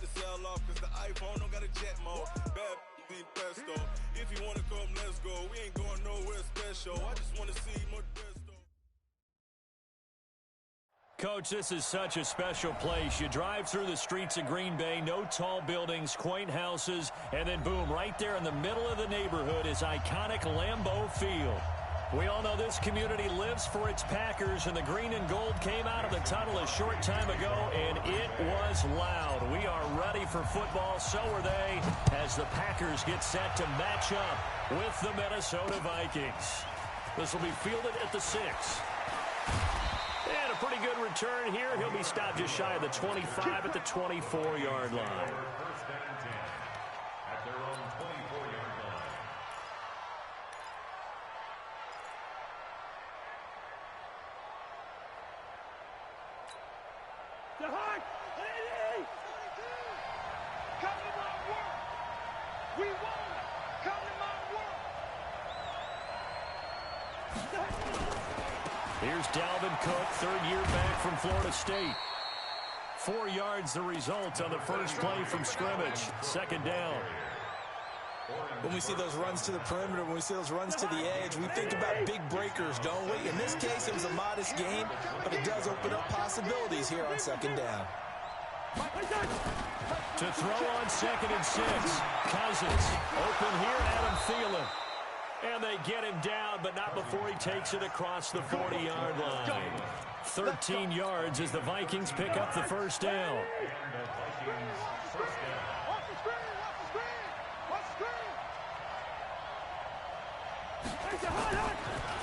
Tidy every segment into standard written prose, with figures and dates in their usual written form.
to sell off because the iPhone don't got a jet mode. Bad need pesto. If you want to come, let's go. We ain't going nowhere special. I just want to see more Modesto. Coach, this is such a special place. You drive through the streets of Green Bay, no tall buildings, quaint houses, and then boom, right there in the middle of the neighborhood is iconic Lambeau Field. We all know this community lives for its Packers, and the green and gold came out of the tunnel a short time ago, and it was loud. We are ready for football, so are they, as the Packers get set to match up with the Minnesota Vikings. This will be fielded at the 6. And a pretty good return here. He'll be stopped just shy of the 25 at the 24-yard line. Here's Dalvin Cook, third year back from Florida State. 4 yards the result on the first play from scrimmage. Second down. When we see those runs to the perimeter, when we see those runs to the edge, we think about big breakers, don't we? In this case, it was a modest gain, but it does open up possibilities here on second down. To throw on 2nd and 6. Cousins open here, Adam Thielen. And they get him down, but not before he takes it across the 40-yard line. 13 yards as the Vikings pick up the first down.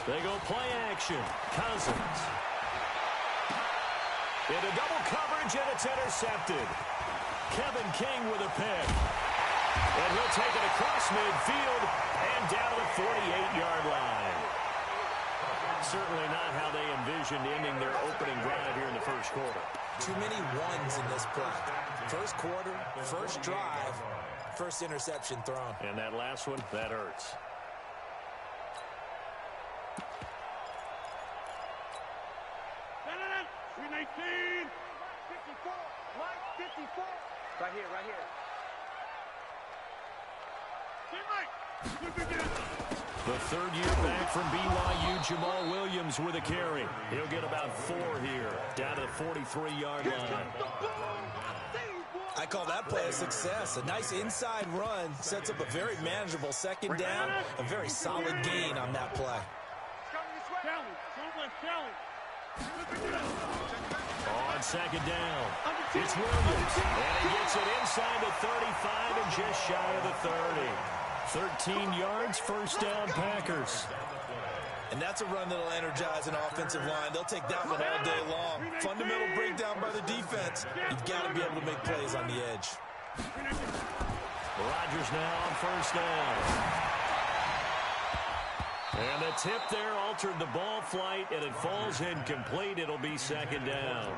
They go play action. Cousins. Into double coverage, and it's intercepted. Kevin King with a pick. And he'll take it across midfield and down to the 48-yard line. Certainly not how they envisioned ending their opening drive here in the first quarter. Too many ones in this play. First quarter, first drive, first interception thrown. And that last one, that hurts. Right here, right here. The third year back from BYU, Jamal Williams with a carry. He'll get about 4 here, down to the 43-yard line. I call that play a success. A nice inside run sets up a very manageable second down, a very solid gain on that play. On second down, it's Williams, and he gets it inside the 35 and just shy of the 30. 13 yards, first down, Packers. And that's a run that'll energize an offensive line. They'll take that one all day long. Fundamental breakdown by the defense. You've got to be able to make plays on the edge. Rodgers now on first down. And the tip there altered the ball flight, and it falls incomplete. It'll be second down.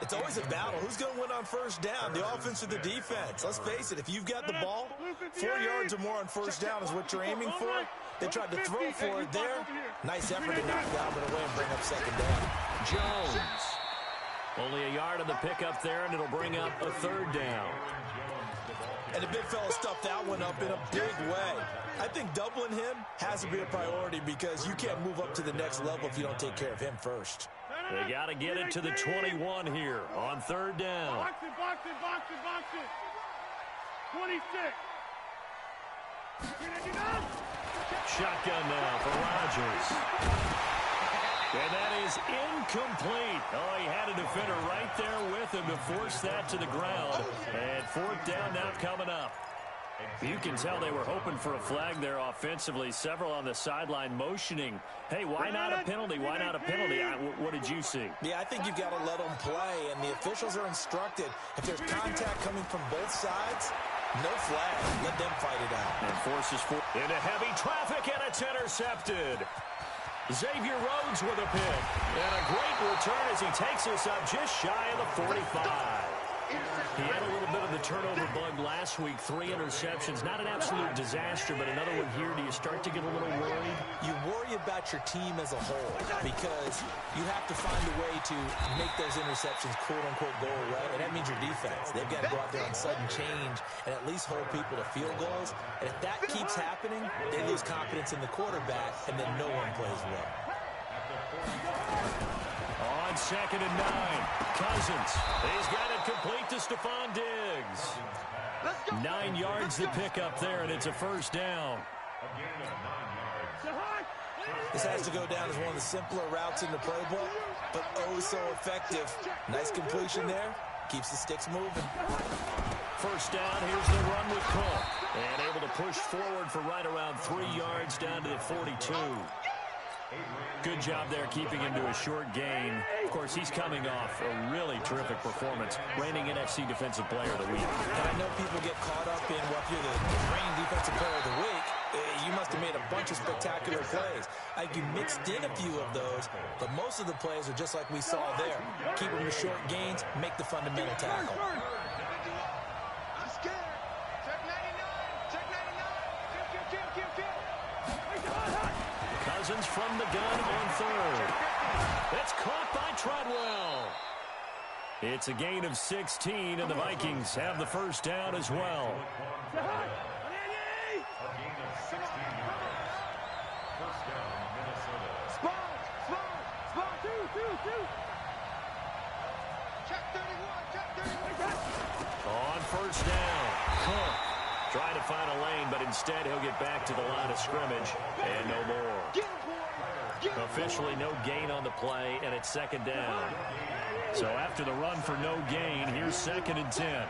It's always a battle. Who's going to win on first down, the offense or the defense? Let's face it, if you've got the ball, 4 yards or more on first down is what you're aiming for. They tried to throw for it there. Nice effort to knock Dalvin away and bring up second down. Jones. Only a yard on the pickup there, and it'll bring up a third down. And the big fella stuffed that one up in a big way. I think doubling him has to be a priority because you can't move up to the next level if you don't take care of him first. They got to get it to the 21 here on third down. Box it, box it, box it, box it. 26. Shotgun now for Rodgers. And that is incomplete. Oh, he had a defender right there with him to force that to the ground. And fourth down now coming up. You can tell they were hoping for a flag there offensively. Several on the sideline motioning. Hey, why not a penalty? Why not a penalty? What did you see? Yeah, I think you've got to let them play, and the officials are instructed. If there's contact coming from both sides, no flag. Let them fight it out. And forces into heavy traffic, and it's intercepted. Xavier Rhodes with a pick. And a great return as he takes us up just shy of the 45. He had a little bit of the the turnover bug last week, 3 interceptions. Not an absolute disaster, but another one here. Do you start to get a little worried? You worry about your team as a whole because you have to find a way to make those interceptions quote-unquote go away, and that means your defense. They've got to go out there on sudden change and at least hold people to field goals. And if that keeps happening, they lose confidence in the quarterback, and then no one plays well. On 2nd and 9, Cousins. He's got it complete to Stephon Diggs. 9 yards to pick up there, and it's a first down. This has to go down as one of the simpler routes in the playbook, but oh so effective. Nice completion there. Keeps the sticks moving. First down, here's the run with Cook. And able to push forward for right around 3 yards down to the 42. Good job there keeping him to a short gain. Of course, he's coming off a really terrific performance, reigning NFC Defensive Player of the Week. And I know people get caught up in, well, if you're the reigning Defensive Player of the Week, you must have made a bunch of spectacular plays. You mixed in a few of those, but most of the plays are just like we saw there. Keep them to short gains, make the fundamental tackle. I'm scared. Check 99. Check 99. Kill. Cousins from the gun on 3rd. That's caught by Treadwell. It's a gain of 16, and the Vikings have the first down as well. Check 31. On first down, Cook trying to find a lane, but instead he'll get back to the line of scrimmage, and no more. Officially no gain on the play, and it's 2nd down. So after the run for no gain, here's 2nd and 10.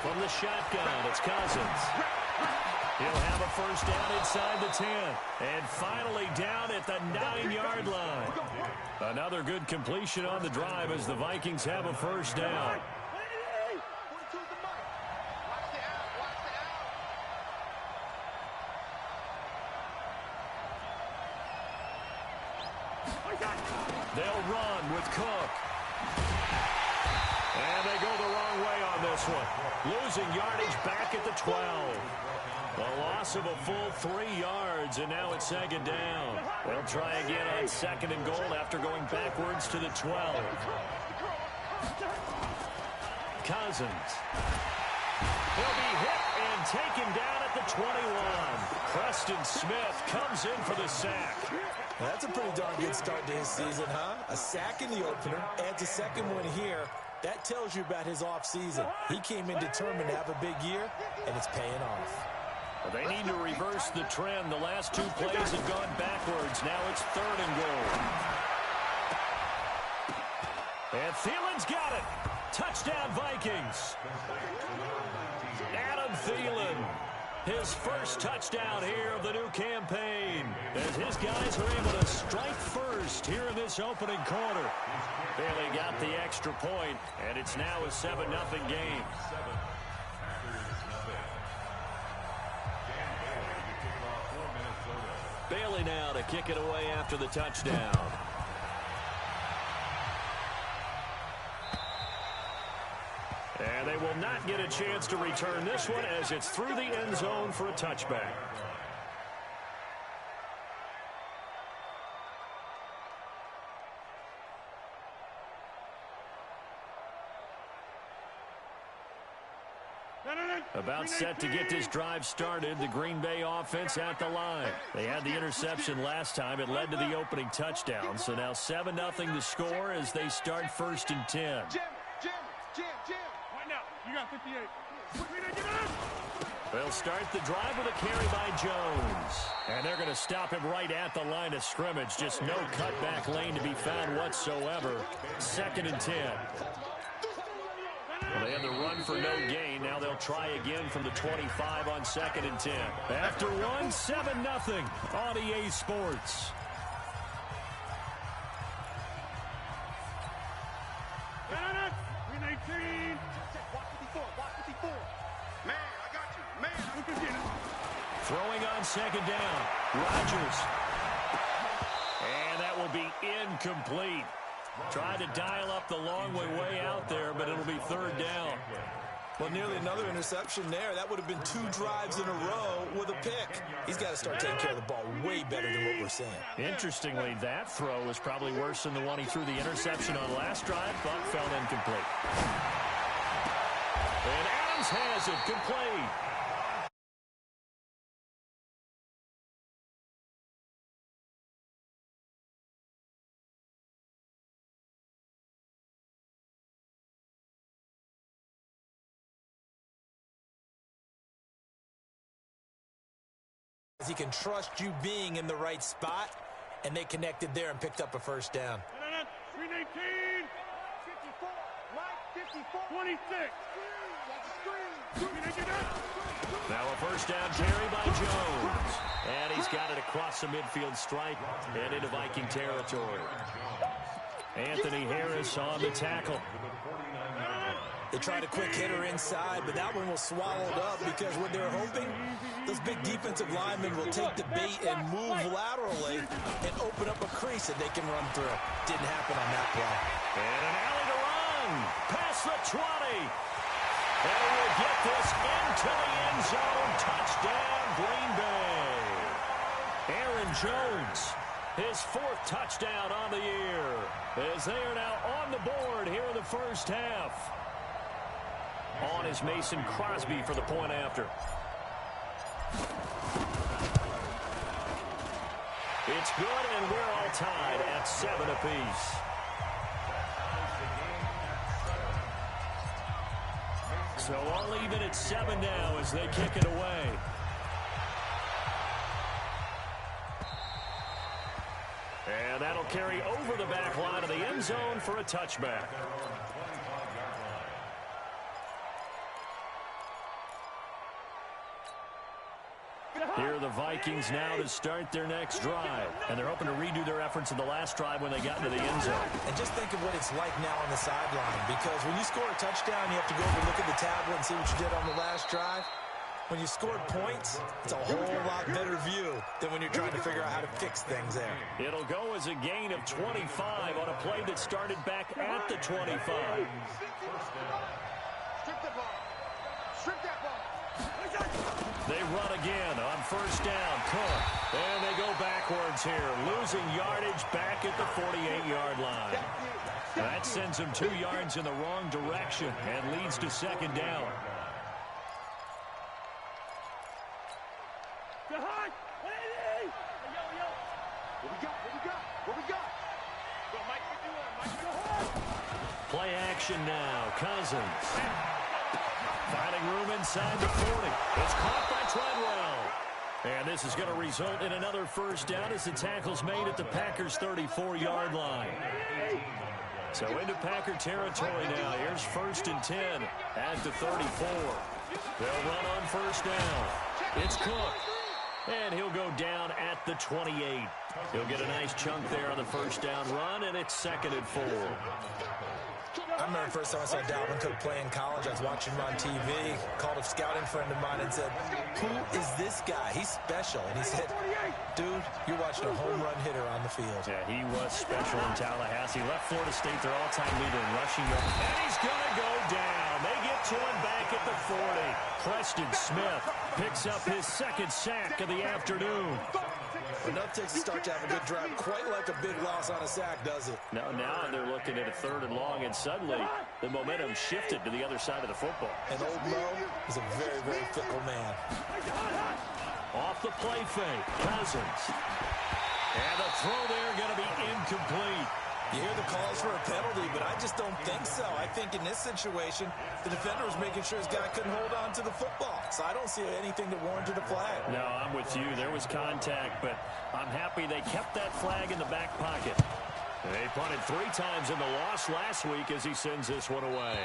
From the shotgun, it's Cousins. He'll have a first down inside the 10. And finally down at the 9-yard line. Another good completion on the drive as the Vikings have a first down. They'll run with Cook. And they go the wrong way on this one. Losing yardage back at the 12. A loss of a full 3 yards, and now it's 2nd down. They'll try again on 2nd and goal after going backwards to the 12. Cousins. He'll be hit and taken down at the 21. Preston Smith comes in for the sack. That's a pretty darn good start to his season, huh? A sack in the opener, adds a second one here. That tells you about his offseason. He came in determined to have a big year, and it's paying off. They need to reverse the trend. The last 2 plays have gone backwards. Now it's 3rd and goal. And Thielen's got it. Touchdown, Vikings. Adam Thielen. His first touchdown here of the new campaign. As his guys are able to strike first here in this opening quarter. Bailey got the extra point, and it's now a 7-0 game. Bailey now to kick it away after the touchdown. And they will not get a chance to return this one as it's through the end zone for a touchback. About set to get this drive started. The Green Bay offense at the line. They had the interception last time. It led to the opening touchdown. So now 7-0 to score as they start 1st and 10. Jim. Right now. You got 58. They'll start the drive with a carry by Jones. And they're going to stop him right at the line of scrimmage. Just no cutback lane to be found whatsoever. 2nd and 10. Well, they had the run for no gain. Now they'll try again from the 25 on 2nd and 10. After one, 7-0 on EA Sports. Throwing on 2nd down. Rodgers. And that will be incomplete. Tried to dial up the long way out there, but it'll be third down. Well, nearly another interception there. That would have been 2 drives in a row with a pick. He's got to start taking care of the ball way better than what we're seeing. Interestingly, that throw was probably worse than the one he threw the interception on last drive, but fell incomplete. And Adams has it complete. He can trust you being in the right spot, and they connected there and picked up a first down. 319, 54, right, 54, 26. Now a first down carry by Jones. And he's got it across the midfield stripe and into Viking territory. Anthony Harris on the tackle. They tried a quick hitter inside, but that one was swallowed up because what they're hoping, those big defensive linemen will take the bait and move laterally and open up a crease that they can run through. Didn't happen on that play. And an alley to run. Past the 20. And we'll get this into the end zone. Touchdown, Green Bay. Aaron Jones, his 4th touchdown on the year, as they are now on the board here in the first half. On is Mason Crosby for the point after. It's good, and we're all tied at 7 apiece. So all even at 7 now as they kick it away. And that'll carry over the back line of the end zone for a touchback. Here are the Vikings now to start their next drive. And they're hoping to redo their efforts in the last drive when they got into the end zone. And just think of what it's like now on the sideline. Because when you score a touchdown, you have to go over and look at the tablet and see what you did on the last drive. When you scored points, it's a whole lot better view than when you're trying to figure out how to fix things there. It'll go as a gain of 25 on a play that started back at the 25. Strip the ball. Strip that ball. They run again on first down. Cook. And they go backwards here, losing yardage back at the 48-yard line. That sends them 2 yards in the wrong direction and leads to second down. Play action now. Cousins. Finding room inside the 40. It's caught by Treadwell. And this is going to result in another first down as the tackle's made at the Packers' 34-yard line. So into Packer territory now. Here's 1st and 10 at the 34. They'll run on first down. It's Cook. And he'll go down at the 28. He'll get a nice chunk there on the first down run, and it's 2nd and 4. I remember the first time I saw Dalvin Cook play in college. I was watching him on TV, called a scouting friend of mine and said, "Who is this guy? He's special." And he said, "Dude, you're watching a home run hitter on the field." Yeah, he was special in Tallahassee. Left Florida State their all-time leader in rushing yards. And he's going to go down. They get to him back at the 40. Preston Smith picks up his 2nd sack of the afternoon. Enough takes to start to have a good drive. Quite like a big loss on a sack, does it? Now they're looking at a 3rd and long, and suddenly the momentum shifted to the other side of the football. And old Mo is a very, very fickle man. Off the play fake, Cousins. And the throw there going to be incomplete. You hear the calls for a penalty, but I just don't think so. I think in this situation, the defender was making sure his guy couldn't hold on to the football. So I don't see anything that warranted a flag. No, I'm with you. There was contact, but I'm happy they kept that flag in the back pocket. They punted 3 times in the loss last week as he sends this one away.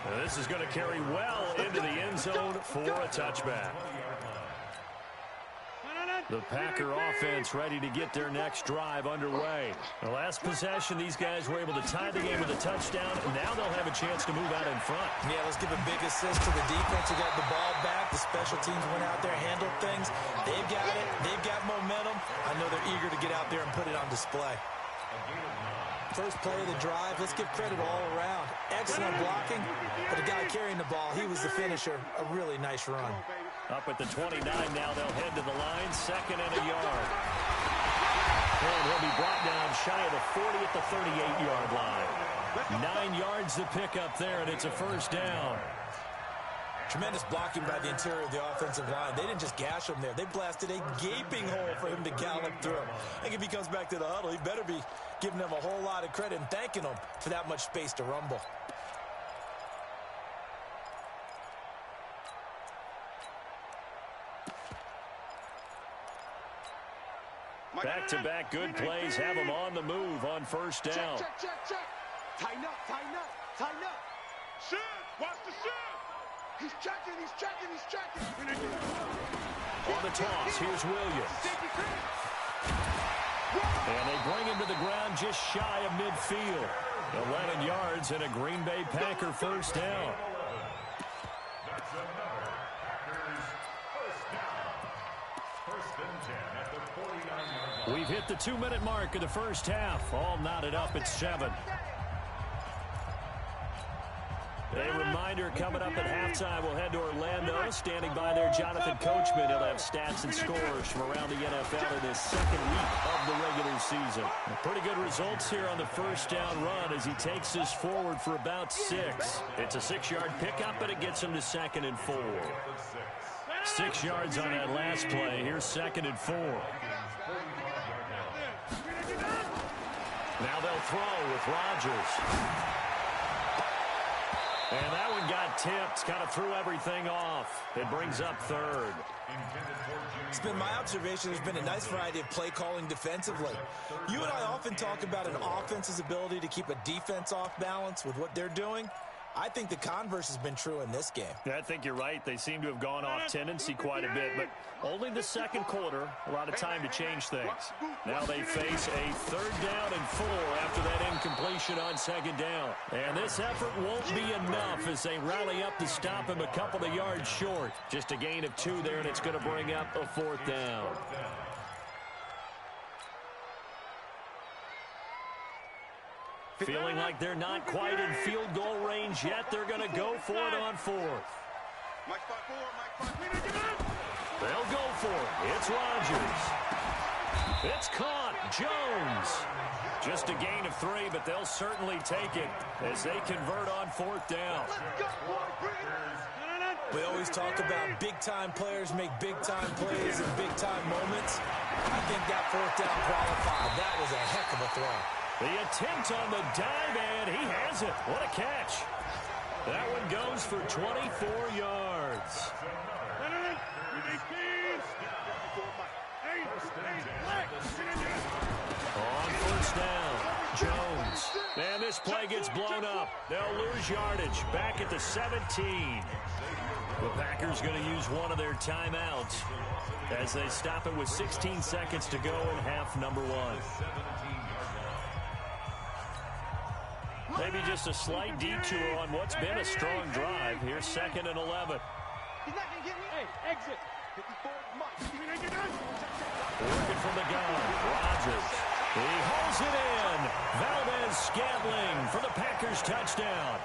Now, this is going to carry well into the end zone for a touchback. The Packer offense ready to get their next drive underway. The last possession, these guys were able to tie the game with a touchdown. Now they'll have a chance to move out in front. Yeah, let's give a big assist to the defense who got the ball back. The special teams went out there, handled things. They've got it. They've got momentum. I know they're eager to get out there and put it on display. First play of the drive, let's give credit all around. Excellent blocking, but the guy carrying the ball, he was the finisher. A really nice run. Up at the 29 now, they'll head to the line, 2nd and a yard. And he'll be brought down shy of the 40 at the 38-yard line. 9 yards to pick up there, and it's a first down. Tremendous blocking by the interior of the offensive line. They didn't just gash him there. They blasted a gaping hole for him to gallop through. I think if he comes back to the huddle, he better be giving them a whole lot of credit and thanking them for that much space to rumble. Back-to-back good plays have them on the move on first down. Check. Tighten up. Shit, watch the shit. He's checking. On the toss, here's Williams. And they bring him to the ground just shy of midfield. 11 yards and a Green Bay Packer first down. We've hit the 2-minute mark of the first half. All knotted up at 7. A reminder coming up at halftime, we'll head to Orlando. Standing by there, Jonathan Coachman. He'll have stats and scores from around the NFL in his 2nd week of the regular season. Pretty good results here on the first down run as he takes us forward for about 6. It's a 6-yard pickup, but it gets him to 2nd and 4. 6 yards on that last play. Here's 2nd and 4. Now they'll throw with Rodgers. And that one got tipped, kind of threw everything off. It brings up 3rd. It's been my observation there's been a nice variety of play calling defensively. You and I often talk about an offense's ability to keep a defense off balance with what they're doing. I think the converse has been true in this game. Yeah, I think you're right. They seem to have gone off tendency quite a bit, but only the 2nd quarter, a lot of time to change things. Now they face a 3rd down and 4 after that incompletion on 2nd down. And this effort won't be enough as they rally up to stop him a couple of yards short. Just a gain of 2 there, and it's going to bring up a 4th down. Feeling like they're not quite in field goal range yet. They're going to go for it on 4th. They'll go for it. It's Rodgers. It's caught. Jones. Just a gain of 3, but they'll certainly take it as they convert on 4th down. We always talk about big-time players make big-time plays in big-time moments. I think that 4th down qualified. That was a heck of a throw. The attempt on the dive, and he has it. What a catch. That one goes for 24 yards. On first down, Jones. And this play gets blown up. They'll lose yardage. Back at the 17. The Packers going to use one of their timeouts as they stop it with 16 seconds to go in half number 1. Maybe just a slight detour on what's been a strong drive. Here's 2nd and 11. He's not going to get me. Hey, exit. 54 much. Working from the gun. Rodgers. He hauls it in. Valdez-Scantling for the Packers touchdown.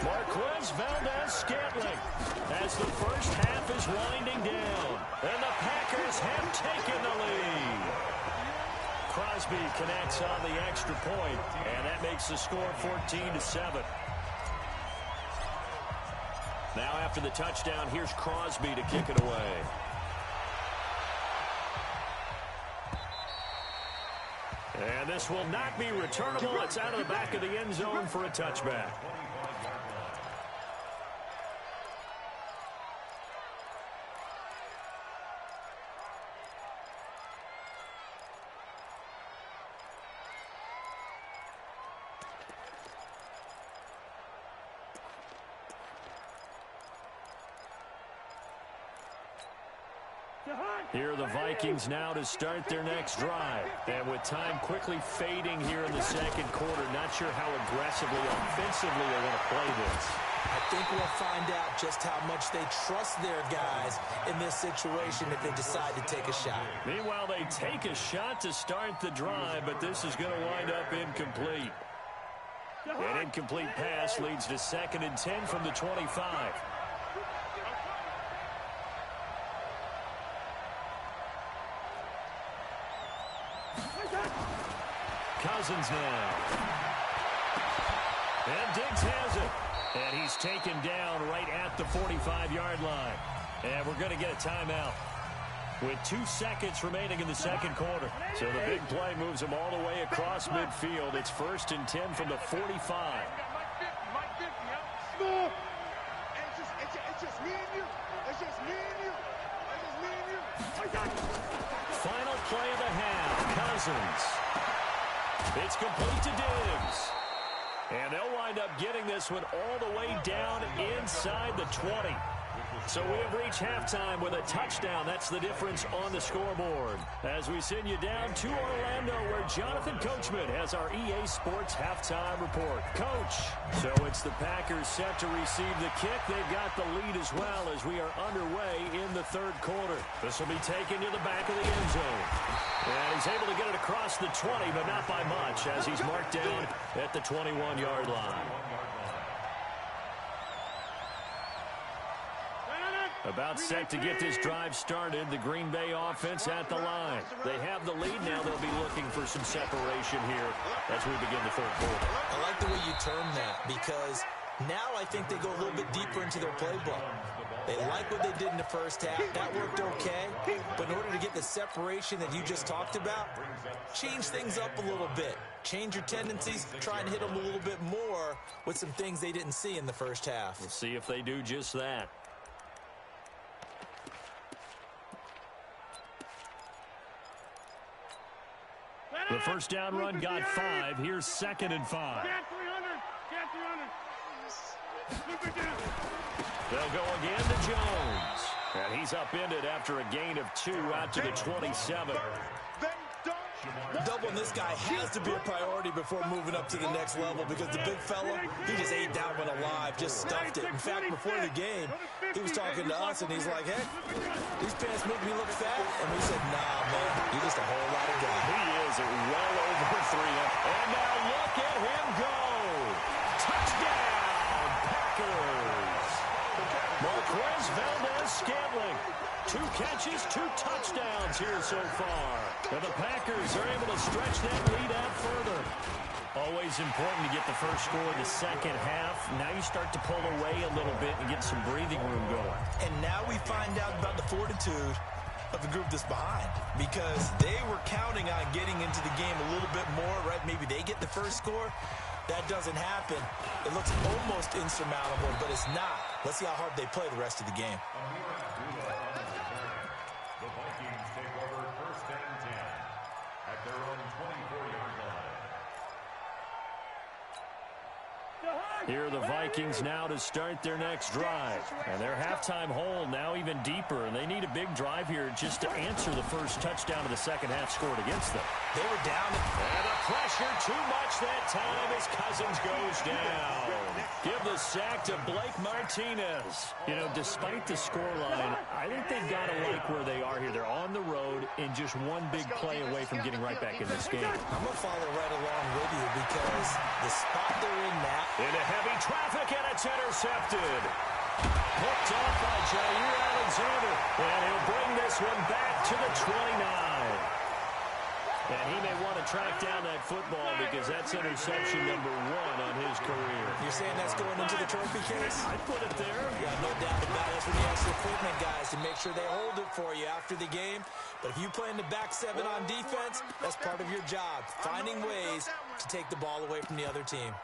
Marquez Valdez-Scantling as the first half is winding down. And the Packers have taken the lead. Crosby connects on the extra point, and that makes the score 14-7. Now after the touchdown, here's Crosby to kick it away. And this will not be returnable. It's out of the back of the end zone for a touchback. Here are the Vikings now to start their next drive. And with time quickly fading here in the 2nd quarter, not sure how aggressively, offensively they want to play this. I think we'll find out just how much they trust their guys in this situation if they decide to take a shot. Meanwhile, they take a shot to start the drive, but this is going to wind up incomplete. An incomplete pass leads to 2nd and 10 from the 25. Cousins now. And Diggs has it. And he's taken down right at the 45-yard line. And we're going to get a timeout with 2 seconds remaining in the second quarter. So the big play moves them all the way across midfield. It's 1st and 10 from the 45. It's just me and you. It's just me and you. It's just me and you. Final play of the half. Cousins. It's complete to Diggs. And they'll wind up getting this one all the way down inside the 20. So we have reached halftime with a touchdown. That's the difference on the scoreboard. As we send you down to Orlando, where Jonathan Coachman has our EA Sports halftime report. Coach, so it's the Packers set to receive the kick. They've got the lead as well as we are underway in the third quarter. This will be taken to the back of the end zone. And he's able to get it across the 20, but not by much, as he's marked down at the 21-yard line. About set to get this drive started. The Green Bay offense at the line. They have the lead now. They'll be looking for some separation here as we begin the third quarter. I like the way you term that, because now I think they go a little bit deeper into their playbook. They like what they did in the first half. That worked okay. But in order to get the separation that you just talked about, change things up a little bit. Change your tendencies. Try and hit them a little bit more with some things they didn't see in the first half. We'll see if they do just that. The first down run got 5. Here's 2nd and 5. They'll go again to Jones. And he's upended after a gain of 2 out to the 27. Doubling this guy has to be a priority before moving up to the next level, because the big fella, he just ate that one alive, just stuffed it. In fact, before the game, he was talking to us, and he's like, hey, these pants make me look fat. And we said, nah, man, you're just a whole lot of guy. He is well over 3. And now look at him go. Touchdown, Packers. Marquez Valdez-Scantling. 2 catches, 2 touchdowns here so far. And the Packers are able to stretch that lead out further. Always important to get the first score in the second half. Now you start to pull away a little bit and get some breathing room going. And now we find out about the fortitude of the group that's behind, because they were counting on getting into the game a little bit more, right? Maybe they get the first score. That doesn't happen. It looks almost insurmountable, but it's not. Let's see how hard they play the rest of the game. The Vikings take over 1st and 10 at their own 24-yard line. Here are the Vikings now to start their next drive. And their halftime hole now even deeper. And they need a big drive here just to answer the first touchdown of the second half scored against them. They were down. And the pressure too much that time as Cousins goes down. Give the sack to Blake Martinez. You know, despite the scoreline, I think they've got to like where they are here. They're on the road and just one big play away from getting right back in this game. I'm going to follow right along with you, because the spot they're in now. Into heavy traffic, and it's intercepted. Picked off by Jair Alexander. And he'll bring this one back to the 29. And he may want to track down that football, because that's interception number 1 on his career. You're saying that's going into the trophy case? I'd put it there. Yeah, no doubt about it. That's when you ask the equipment guys to make sure they hold it for you after the game. But if you play in the back 7 on defense, that's part of your job, finding ways to take the ball away from the other team.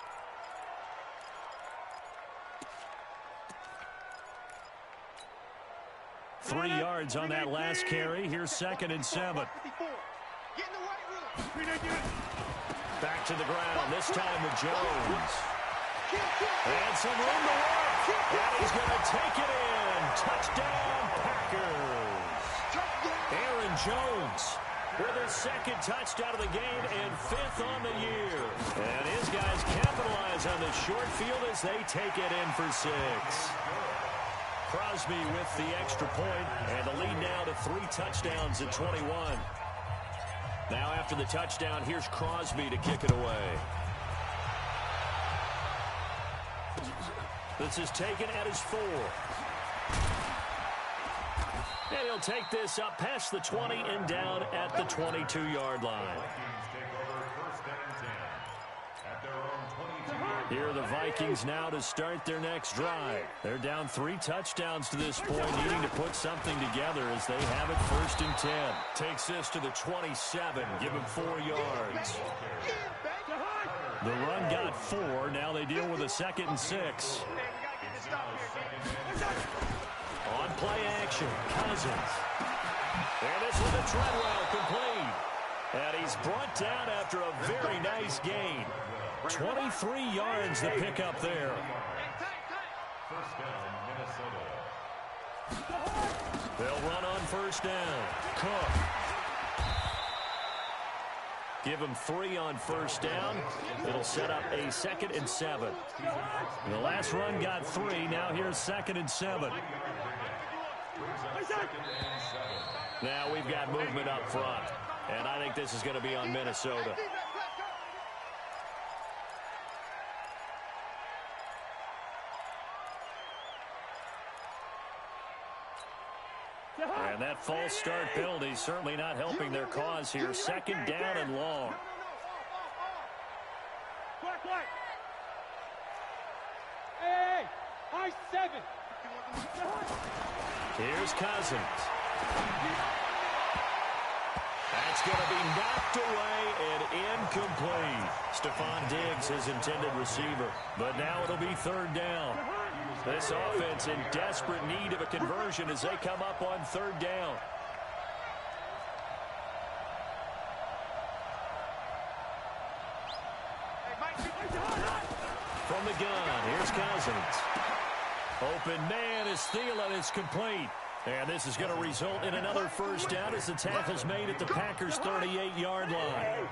Three yards on that last carry. Here's 2nd and 7. Back to the ground, this time with Jones. And some room to work. And he's going to take it in. Touchdown, Packers. Aaron Jones with his 2nd touchdown of the game and 5th on the year. And his guys capitalize Vikings on the short field as they take it in for 6. Crosby with the extra point, and the lead now to 3 touchdowns at 21. Now after the touchdown, here's Crosby to kick it away. This is taken at his 4. And he'll take this up past the 20 and down at the 22-yard line. Here are the Vikings now to start their next drive. They're down 3 touchdowns to this point, needing to put something together as they have it 1st and 10. Takes this to the 27, give him 4 yards. The run got 4. Now they deal with a 2nd and 6. On play action, Cousins. And this with a Treadwell complete. And he's brought down after a very nice gain. 23 yards to pick up there. First down, Minnesota. They'll run on 1st down. Cook. Give him 3 on 1st down. It'll set up a 2nd and 7. The last run got 3. Now here's 2nd and 7. Now we've got movement up front. And I think this is going to be on Minnesota. And that false start penalty certainly not helping their cause here. 2nd down and long. Hey, high 7. Here's Cousins. That's going to be knocked away and incomplete. Stephon Diggs, his intended receiver. But now it'll be 3rd down. This offense in desperate need of a conversion as they come up on 3rd down. From the gun, here's Cousins. Open man is Thielen. It's complete. And this is going to result in another 1st down as the tackle's made at the Packers' 38-yard line.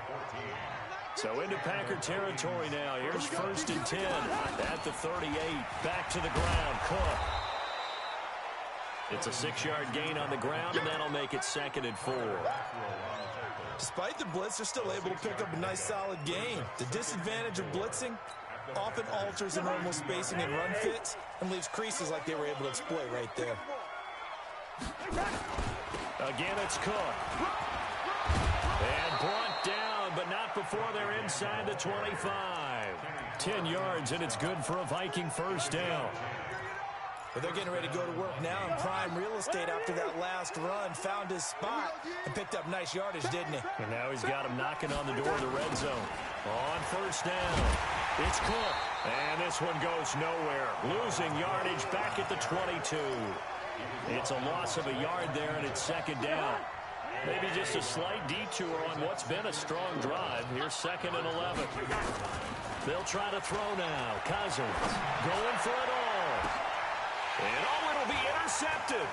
So into Packer territory now. Here's 1st and 10 at the 38. Back to the ground. Cook. It's a 6-yard gain on the ground, and that'll make it 2nd and 4. Despite the blitz, they're still able to pick up a nice, solid gain. The disadvantage of blitzing often alters the normal spacing and run fits and leaves creases like they were able to exploit right there. Again, it's Cook. And brought down, but not before they're inside the 25. 10 yards, and it's good for a Viking 1st down. But they're getting ready to go to work now in prime real estate after that last run. Found his spot and picked up nice yardage, didn't he? And now he's got him knocking on the door of the red zone. On 1st down, it's Cook. And this one goes nowhere. Losing yardage back at the 22. It's a loss of a yard there, and it's 2nd down. Maybe just a slight detour on what's been a strong drive. Here's 2nd and 11. They'll try to throw now. Cousins going for it all. And it'll be intercepted.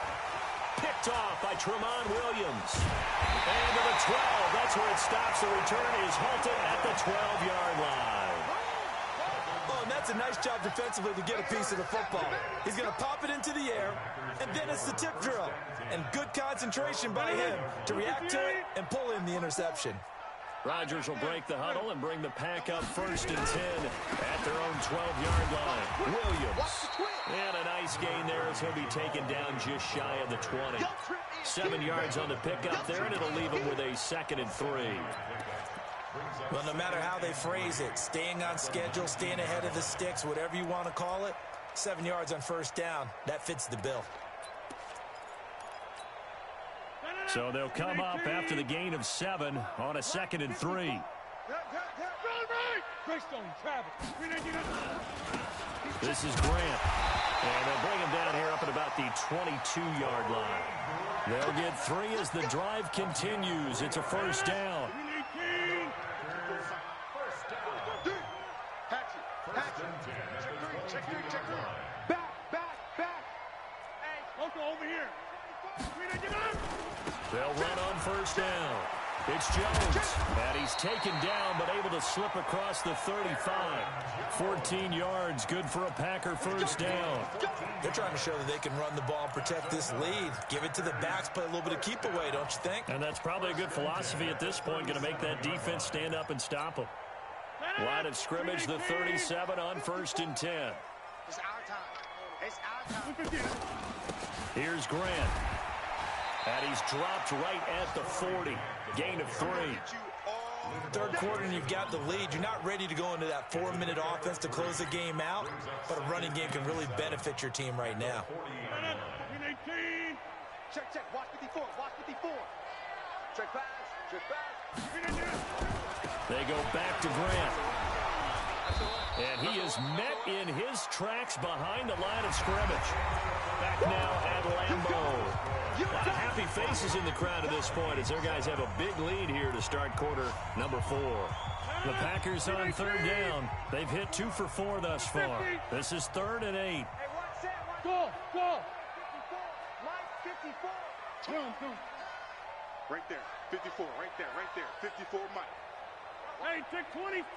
Picked off by Tramon Williams. And to the 12. That's where it stops. The return is halted at the 12-yard line. Oh, and that's a nice job defensively to get a piece of the football. He's going to pop it into the air, and then it's the tip drill. And good concentration by him to react to it and pull in the interception. Rodgers will break the huddle and bring the Pack up 1st and 10 at their own 12-yard line. Williams. And a nice gain there as he'll be taken down just shy of the 20. 7 yards on the pickup there, and it'll leave him with a 2nd and 3. Well, no matter how they phrase it, staying on schedule, staying ahead of the sticks, whatever you want to call it, 7 yards on 1st down, that fits the bill. So they'll come up after the gain of 7 on a 2nd and 3. This is Grant. And they'll bring him down here up at about the 22-yard line. They'll get 3 as the drive continues. It's a 1st down. Back. Hey, over here. They'll run on 1st down. It's Jones, and he's taken down but able to slip across the 35. 14 yards, good for a Packer first down. They're trying to show that they can run the ball and protect this lead. Give it to the backs, play a little bit of keep away, don't you think? And that's probably a good philosophy at this point, going to make that defense stand up and stop them. Line of scrimmage, the 37 on 1st and 10. It's our time. It's our time. Here's Grant. And he's dropped right at the 40. Gain of 3. Third quarter and you've got the lead. You're not ready to go into that 4-minute offense to close the game out, but a running game can really benefit your team right now. Check, check. Watch 54. Watch 54. Check pass. Check pass. They go back to Grant. And he is met in his tracks behind the line of scrimmage. Back now at Lambeau. A lot of happy faces in the crowd at this point as their guys have a big lead here to start quarter number 4. The Packers on 3rd down. They've hit 2 for 4 thus far. This is 3rd and 8. Go. 54. Mike, 54. Right there. 54. Right there. 54, Mike. Hey, take 26.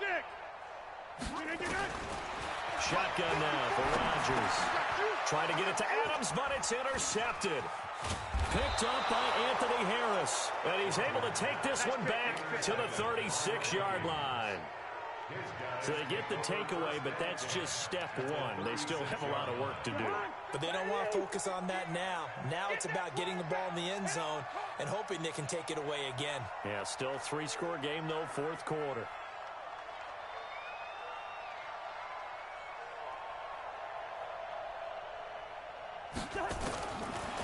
Shotgun now for Rodgers. Trying to get it to Adams, but it's intercepted. Picked up by Anthony Harris. And he's able to take this one back to the 36-yard line. So they get the takeaway, but that's just step 1. They still have a lot of work to do. But they don't want to focus on that now. Now it's about getting the ball in the end zone and hoping they can take it away again. Yeah, still 3-score game, though, 4th quarter.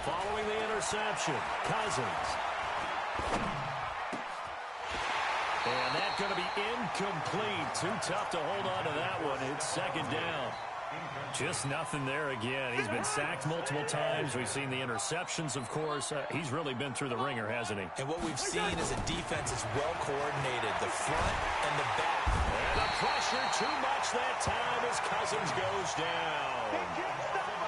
Following the interception, Cousins. And that's going to be incomplete. Too tough to hold on to that one. It's 2nd down. Just nothing there again. He's been sacked multiple times. We've seen the interceptions, of course. He's really been through the ringer, hasn't he? And what we've seen is a defense is well coordinated, the front and the back. And the pressure too much that time as Cousins goes down.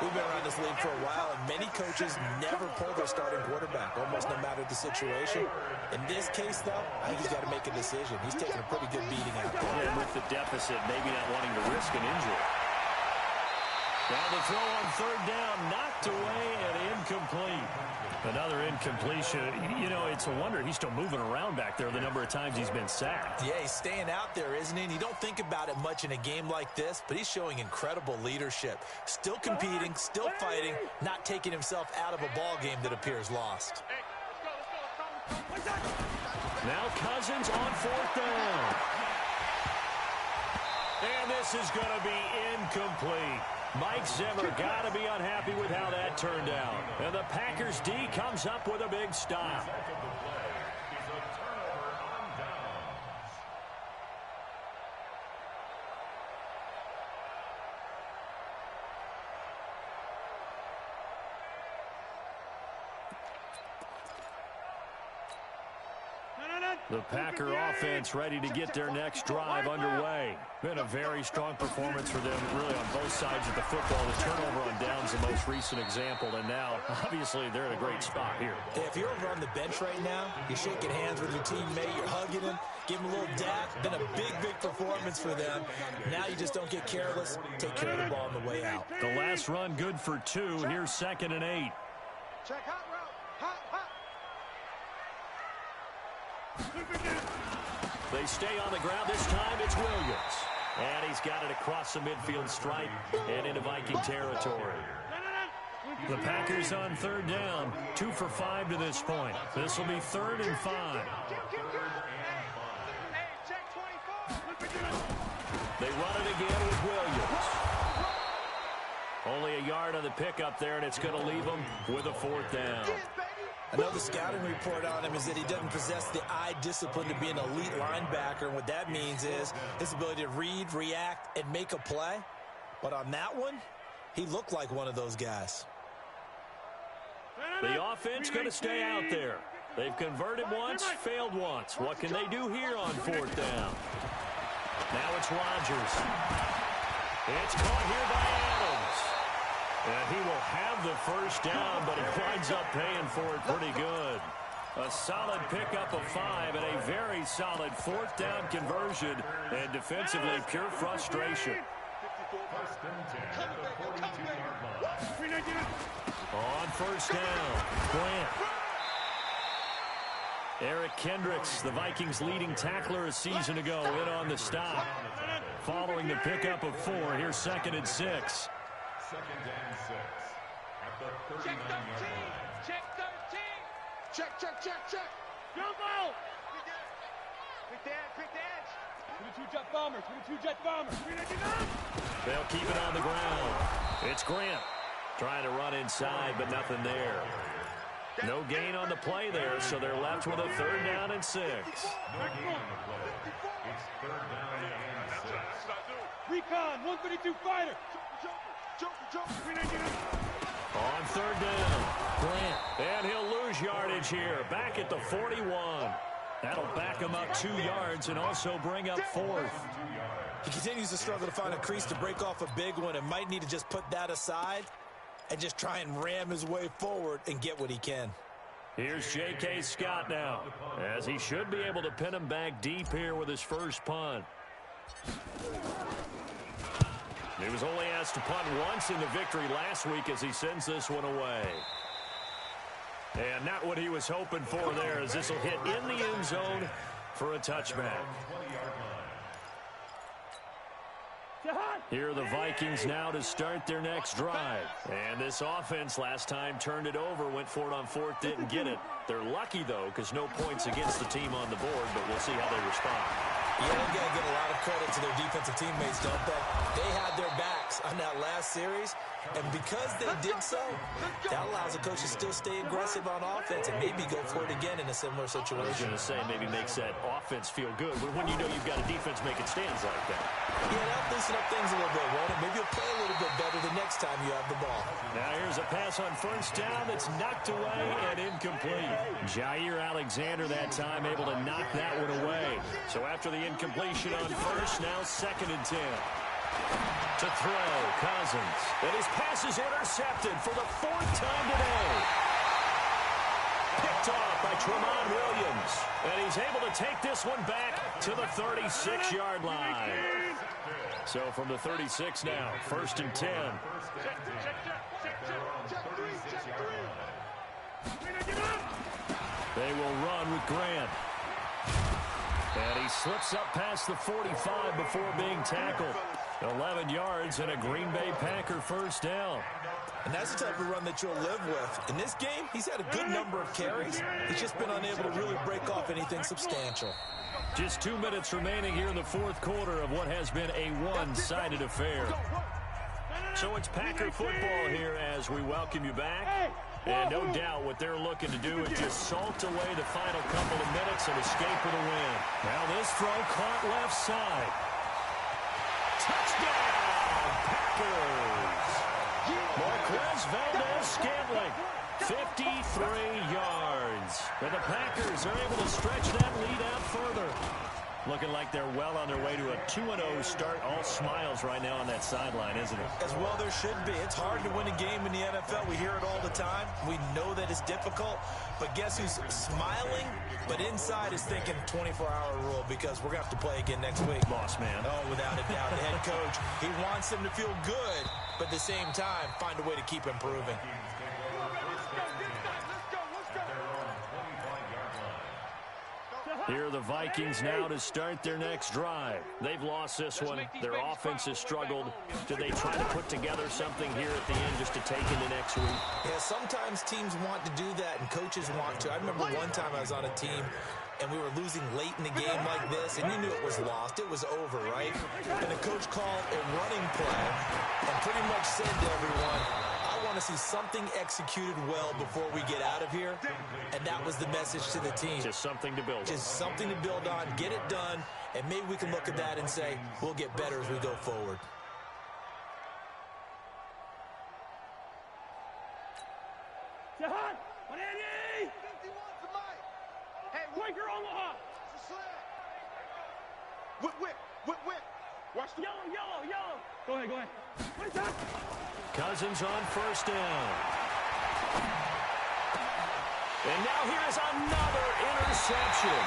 We've been around this league for a while, and many coaches never pull their starting quarterback, almost no matter the situation. In this case, though, I think he's got to make a decision. He's taking a pretty good beating out there. And with the deficit, maybe not wanting to risk an injury. Now the throw on 3rd down, knocked away and incomplete. Another incompletion. You know, it's a wonder he's still moving around back there the number of times he's been sacked. Yeah, he's staying out there, isn't he? And you don't think about it much in a game like this, but he's showing incredible leadership. Still competing, still fighting, not taking himself out of a ball game that appears lost. Now Cousins on 4th down. And this is going to be incomplete. Mike Zimmer got to be unhappy with how that turned out. And the Packers D comes up with a big stop. The Packer offense ready to get their next drive underway. Been a very strong performance for them, really, on both sides of the football. The turnover on downs the most recent example, and now, obviously, they're in a great spot here. If you're over on the bench right now, you're shaking hands with your teammate, you're hugging him, give him a little dap. Been a big, big performance for them. Now you just don't get careless. Take care of the ball on the way out. The last run good for 2. Here's 2nd and 8. Check hot route. Hot. They stay on the ground. This time it's Williams. And he's got it across the midfield stripe and into Viking territory. The Packers on 3rd down. 2 for 5 to this point. This will be 3rd and 5. They run it again with Williams. Only a yard on the pickup there, and it's going to leave them with a 4th down. Another scouting report on him is that he doesn't possess the eye discipline to be an elite linebacker. And what that means is his ability to read, react, and make a play. But on that one, he looked like one of those guys. The offense going to stay out there. They've converted once, failed once. What can they do here on 4th down? Now it's Rodgers. It's caught here by Adams. And he will have the first down, but he winds up paying for it pretty good. A solid pickup of 5 and a very solid fourth down conversion, and defensively pure frustration. First and 10 at the 42-yard line. On first down, Grant. Eric Kendricks, the Vikings' leading tackler a season ago, in on the stop. Following the pickup of 4, here's 2nd and 6. 2nd and 6 at the 39-yard line. Check 13. Check. Jumbo. Big dash. 22 jet bomber. They'll keep it on the ground. It's Grant trying to run inside, but nothing there. No gain on the play there, so they're left with a 3rd down and 6. No gain on the play. It's 3rd down and 6. Recon, 132 fighter. On 3rd down, Grant. And he'll lose yardage here, back at the 41. That'll back him up 2 yards and also bring up 4th. He continues to struggle to find a crease to break off a big one and might need to just put that aside and just try and ram his way forward and get what he can. Here's J.K. Scott now, as he should be able to pin him back deep here with his first punt. He was only asked to punt once in the victory last week as he sends this one away. And not what he was hoping for there, as this will hit in the end zone for a touchback. Here are the Vikings now to start their next drive. And this offense last time turned it over, went for it on 4th, didn't get it. They're lucky, though, because no points against the team on the board, but we'll see how they respond. Yeah, they got to give a lot of credit to their defensive teammates, don't they? They had their backs on that last series, and because they did so, that allows the coach to still stay aggressive on offense and maybe go for it again in a similar situation. I was going to say maybe makes that offense feel good, but when you know you've got a defense making stands like that. Yeah, that'll loosen up things a little bit, won't it? Maybe you'll play a little bit better the next time you have the ball. Now here's a pass on first down that's knocked away and incomplete. Jair Alexander that time able to knock that one away. So after the incompletion on first, now 2nd and 10. To throw, Cousins. And his pass is intercepted for the 4th time today. Picked off by Tramon Williams. And he's able to take this one back to the 36-yard line. So from the 36 now, 1st and 10. They will run with Grant. And he slips up past the 45 before being tackled. 11 yards and a Green Bay Packer first down. And that's the type of run that you'll live with. In this game, he's had a good number of carries. He's just been unable to really break off anything substantial. Just 2 minutes remaining here in the 4th quarter of what has been a one-sided affair. So it's Packer football here as we welcome you back. And no doubt what they're looking to do is just salt away the final couple of minutes and escape with a win. Now this throw caught left side. Touchdown, Packers! Marquez Valdez-Scantling, 53 yards. And the Packers are able to stretch that lead out further. Looking like they're well on their way to a 2-0 start. All smiles right now on that sideline, isn't it? As well there should be. It's hard to win a game in the NFL. We hear it all the time. We know that it's difficult. But guess who's smiling? But inside is thinking 24-hour rule because we're going to have to play again next week. Boss man. Oh, without a doubt. The head coach, he wants them to feel good, but at the same time, find a way to keep improving. Here are the Vikings now to start their next drive. They've lost this one. Their offense has struggled. Do they try to put together something here at the end just to take into next week? Yeah, sometimes teams want to do that and coaches want to. I remember one time I was on a team and we were losing late in the game like this, and you knew it was lost. It was over, right? And the coach called a running play and pretty much said to everyone, I want to see something executed well before we get out of here. And that was the message to the team. Just something to build on. Just something to build on, get it done, and maybe we can look at that and say, we'll get better as we go forward. Jahan, 180! Hey, Quaker Omaha! Whip! Watch the yellow! Go ahead. What is that? Cousins on first down. And now here is another interception.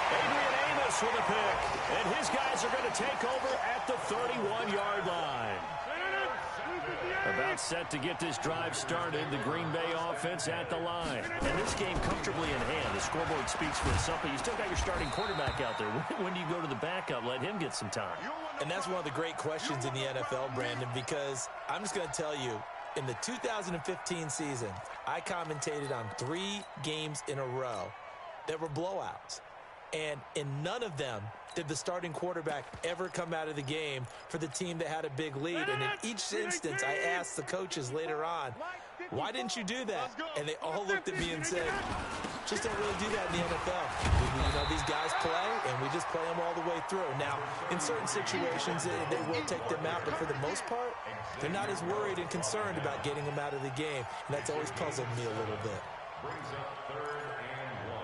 Adrian Amos with a pick. And his guys are going to take over at the 31-yard line. About set to get this drive started. The Green Bay offense at the line. And this game comfortably in hand. The scoreboard speaks for itself, but you still got your starting quarterback out there. When do you go to the backup? Let him get some time. And that's one of the great questions in the NFL, Brandon, because I'm just going to tell you, in the 2015 season, I commentated on 3 games in a row that were blowouts. And in none of them did the starting quarterback ever come out of the game for the team that had a big lead. And in each instance, I asked the coaches later on, why didn't you do that? And they all looked at me and said, just don't really do that in the NFL. You know, these guys play, and we just play them all the way through. Now, in certain situations, they will take them out, but for the most part, they're not as worried and concerned about getting them out of the game. And that's always puzzled me a little bit. Brings up 3rd and 1.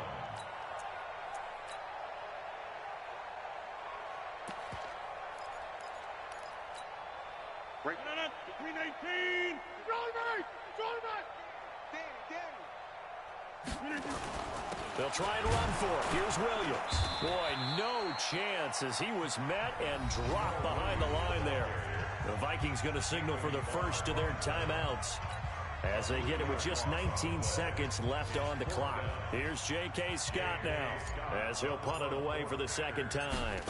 Break it between 18. They'll try and run for it. Here's Williams. Boy, no chance as he was met and dropped behind the line there. The Vikings going to signal for the first of their timeouts as they get it with just 19 seconds left on the clock. Here's J.K. Scott now as he'll punt it away for the second time.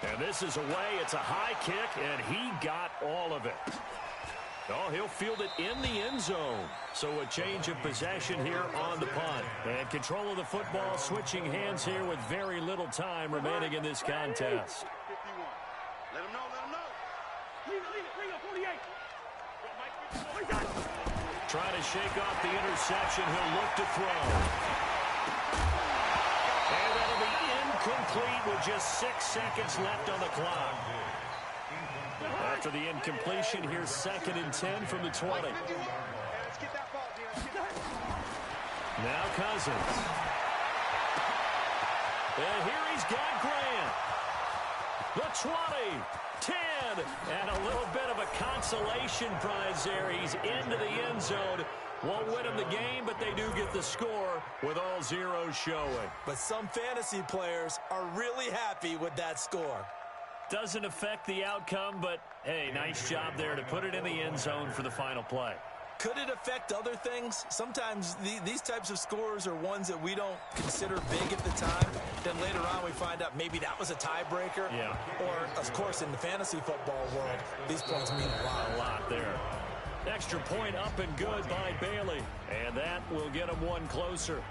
And this is away. It's a high kick, and he got all of it. Oh, he'll field it in the end zone. So a change of possession here on the punt. And control of the football switching hands here with very little time remaining in this contest. 51. Let him know, let him know. Lead it, 48. Trying to shake off the interception. He'll look to throw. And that'll be incomplete with just 6 seconds left on the clock. After the incompletion, here's 2nd and 10 from the 20. Let's get that ball, Now Cousins. And here he's got Grant. The 20, 10, and a little bit of a consolation prize there. He's into the end zone. Won't win them the game, but they do get the score with all zeros showing. But some fantasy players are really happy with that score. Doesn't affect the outcome, but, hey, nice job there to put it in the end zone for the final play. Could it affect other things? Sometimes these types of scores are ones that we don't consider big at the time. Then later on we find out maybe that was a tiebreaker. Yeah. Or, of course, in the fantasy football world, these points mean a lot. A lot there. Extra point up and good by Bailey. And that will get him one closer.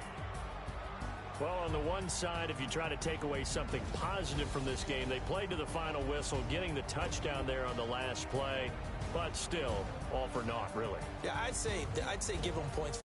Well, on the one side, if you try to take away something positive from this game, they played to the final whistle, getting the touchdown there on the last play. But still, all for naught, really. Yeah, I'd say give them points.